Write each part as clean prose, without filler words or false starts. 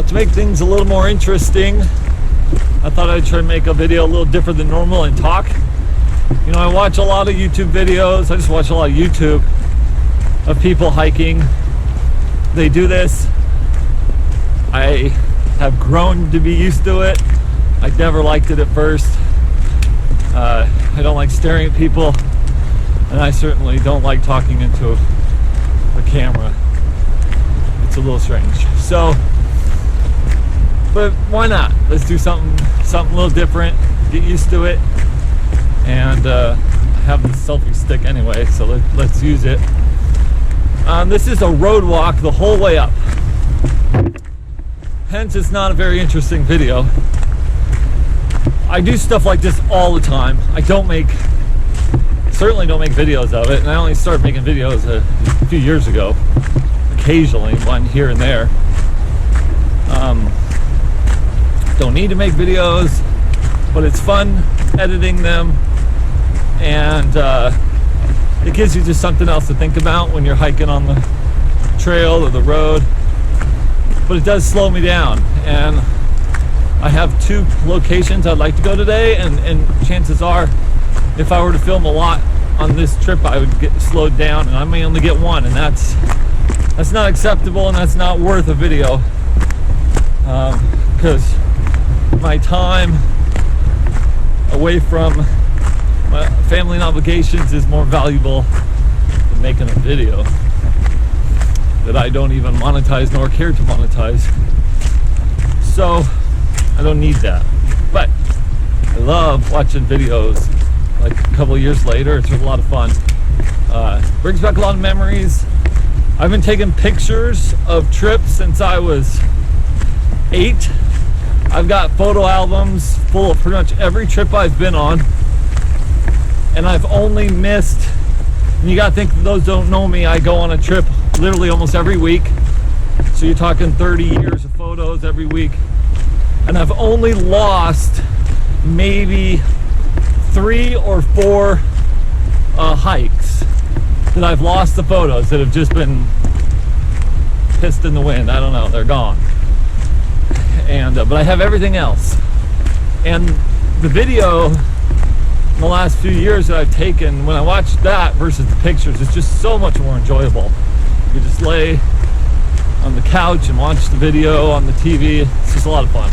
to make things a little more interesting, I thought I'd try to make a video a little different than normal and talk. You know, I watch a lot of YouTube videos. I just watch a lot of YouTube of people hiking. They do this. I have grown to be used to it. I never liked it at first. I don't like staring at people, and I certainly don't like talking into a camera. It's a little strange. So, but why not? Let's do something a little different. Get used to it, and I have the selfie stick anyway, so let's use it. This is a road walk the whole way up. Hence, it's not a very interesting video. I do stuff like this all the time. I certainly don't make videos of it, and I only started making videos a few years ago. Occasionally, one here and there. Don't need to make videos, but it's fun editing them, and it gives you just something else to think about when you're hiking on the trail or the road. But it does slow me down, and I have 2 locations I'd like to go today, and chances are if I were to film a lot on this trip, I would get slowed down, and I may only get 1, and that's not acceptable, and that's not worth a video, because my time away from my family and obligations is more valuable than making a video that I don't even monetize nor care to monetize. So I don't need that. But I love watching videos like a couple of years later. It's a lot of fun. Brings back a lot of memories. I've been taking pictures of trips since I was 8. I've got photo albums full of pretty much every trip I've been on. And I've only missed, and you gotta think, those don't know me, I go on a trip literally almost every week. So you're talking 30 years of photos every week. And I've only lost maybe 3 or 4 hikes that I've lost the photos that have just been pissed in the wind. I don't know, they're gone. And but I have everything else. And the video in the last few years that I've taken, when I watch that versus the pictures, it's just so much more enjoyable. You just lay on the couch and watch the video on the TV. It's just a lot of fun.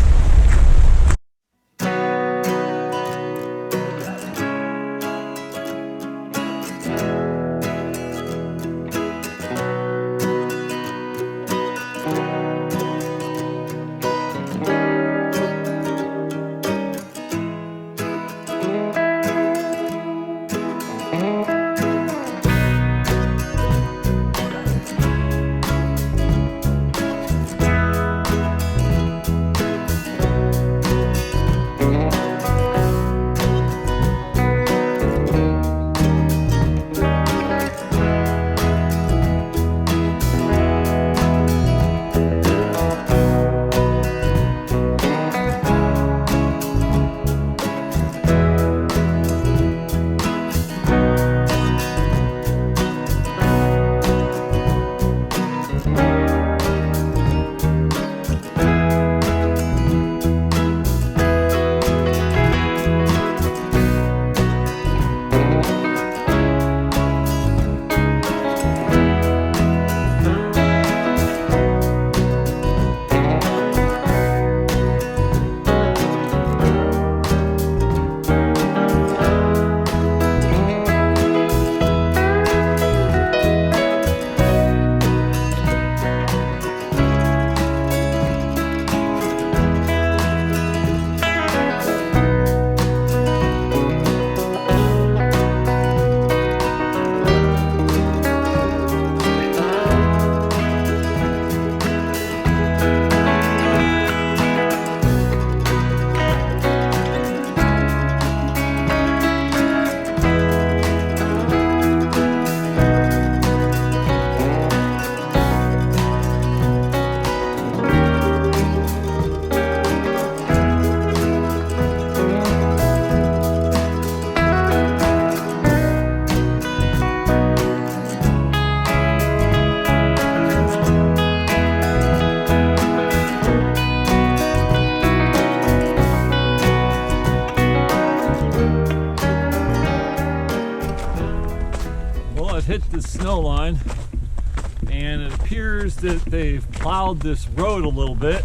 the snow line, and it appears that they've plowed this road a little bit.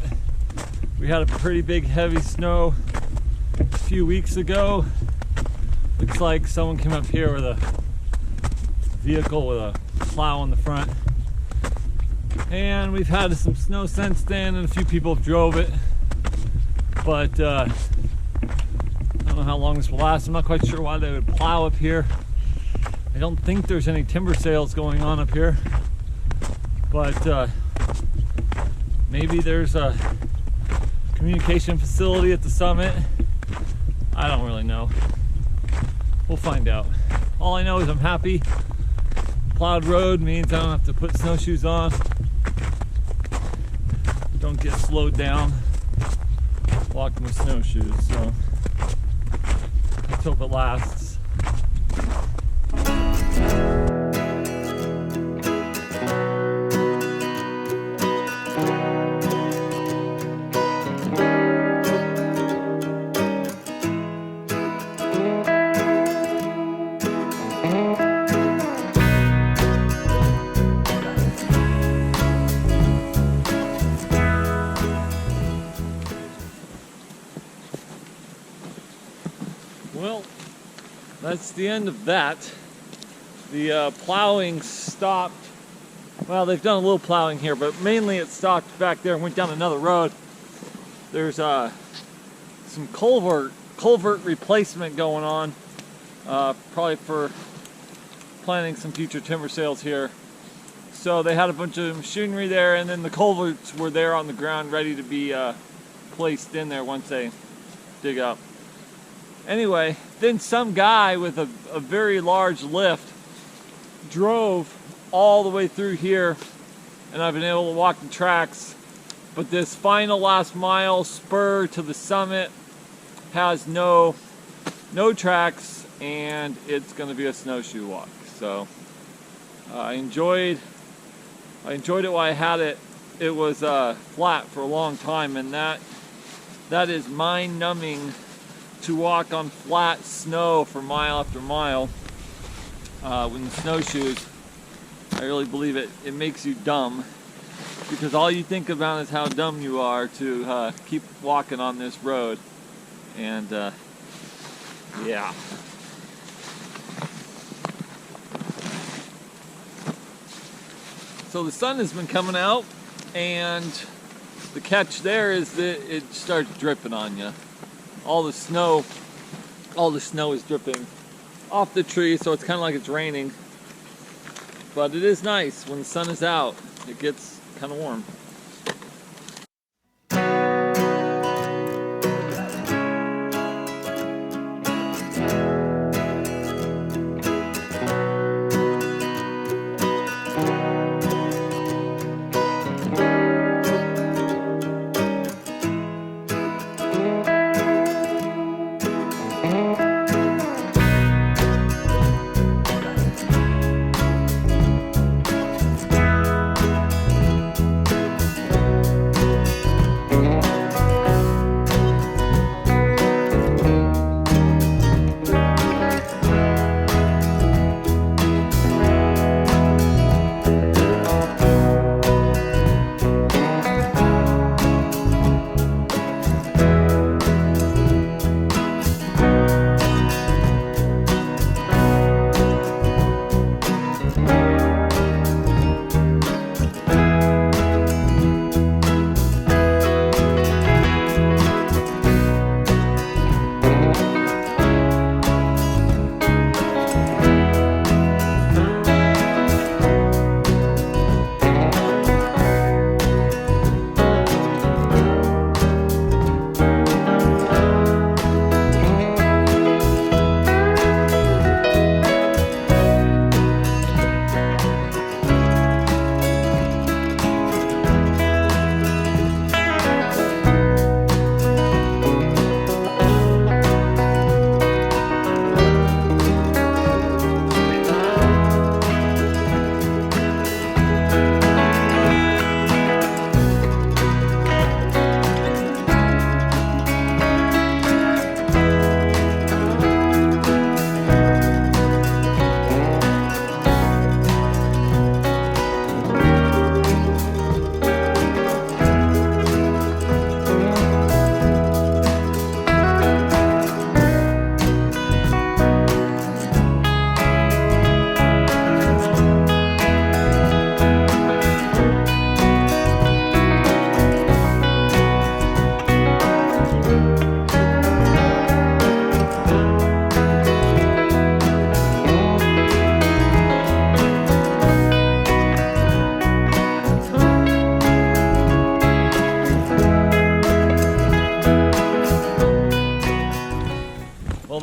We had a pretty big heavy snow a few weeks ago. Looks like someone came up here with a vehicle with a plow on the front. And we've had some snow since then, and a few people have drove it. But I don't know how long this will last. I'm not quite sure why they would plow up here. I don't think there's any timber sales going on up here. But maybe there's a communication facility at the summit. I don't really know. We'll find out. All I know is I'm happy. Plowed road means I don't have to put snowshoes on. Don't get slowed down walking with snowshoes. So let's hope it lasts. Well, that's the end of that. The plowing stopped. Well, they've done a little plowing here, but mainly it stopped back there and went down another road. There's some culvert replacement going on, probably for planning some future timber sales here. So they had a bunch of machinery there, and then the culverts were there on the ground ready to be placed in there once they dig up. Anyway, then some guy with a very large lift drove all the way through here, and I've been able to walk the tracks. But this final last mile spur to the summit has no tracks, and it's going to be a snowshoe walk. So I enjoyed it while I had it. It was flat for a long time, and that is mind-numbing to walk on flat snow for mile after mile with the snowshoes. I really believe it makes you dumb, because all you think about is how dumb you are to keep walking on this road. And yeah. So the sun has been coming out, and the catch there is that it starts dripping on you. All the snow is dripping off the tree, so it's kind of like it's raining. But it is nice when the sun is out. It gets kind of warm.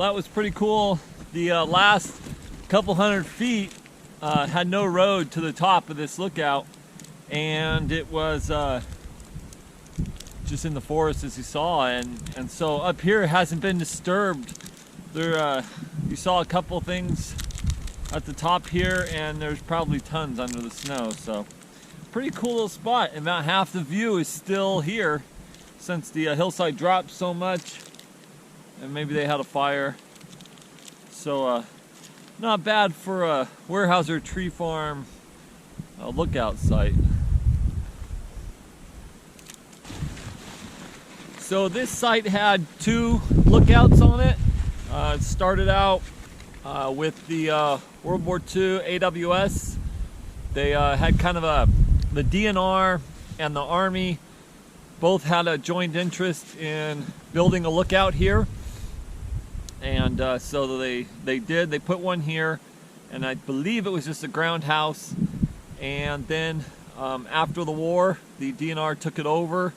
that was pretty cool. The last couple hundred feet had no road to the top of this lookout, and it was just in the forest, as you saw, and so up here it hasn't been disturbed. There, you saw a couple things at the top here, and there's probably tons under the snow. So pretty cool little spot, and about half the view is still here since the hillside dropped so much, and maybe they had a fire. So not bad for a Weyerhaeuser tree farm lookout site. So this site had 2 lookouts on it. It started out with the World War II AWS. They had kind of the DNR and the Army both had a joint interest in building a lookout here. And so they put one here, and I believe it was just a ground house. And then after the war, the DNR took it over,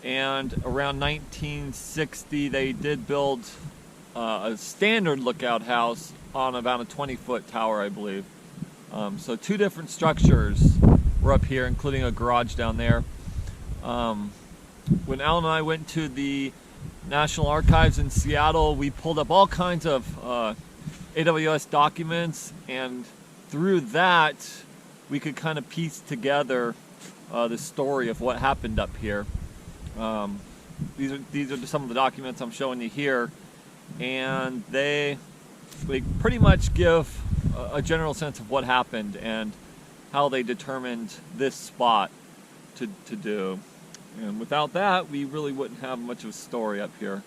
and around 1960 they did build a standard lookout house on about a 20-foot tower, I believe. So 2 different structures were up here, including a garage down there. When Alan and I went to the National Archives in Seattle, we pulled up all kinds of AWS documents, and through that we could kind of piece together the story of what happened up here. These are just some of the documents I'm showing you here, and they pretty much give a general sense of what happened and how they determined this spot to do. And without that, we really wouldn't have much of a story up here.